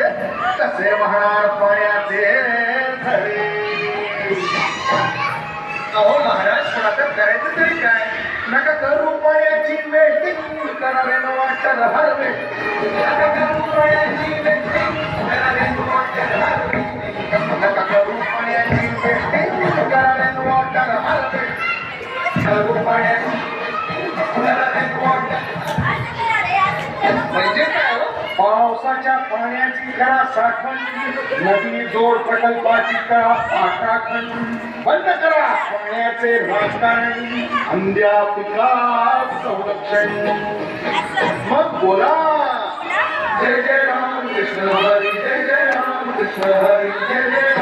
कसे वाहणार पाण्याचे झरे. अहो महाराज, पण आता करायचं तरी काय? नका करू पाण्याची वेटिंग, करावे न वाटत हर वेळ. नका करू पाण्याची वेटिंग, करावे न वाटत हर वेळ. नका करू पाण्याची वेटिंग, करावे न वाटत हर वेळ. करू पाण्याची करावे न वाटत. म्हणजे काय हो? पावसाच्या पाण्याची करा साठवण, नदी जोड प्रकल्पाची करा पाटाखण. बंद करा पाण्याचे राजकारण, अंध्या पिका संरक्षण. मग बोला जय जय राम कृष्ण हरी, जय जय राम कृष्ण हरी, जय जय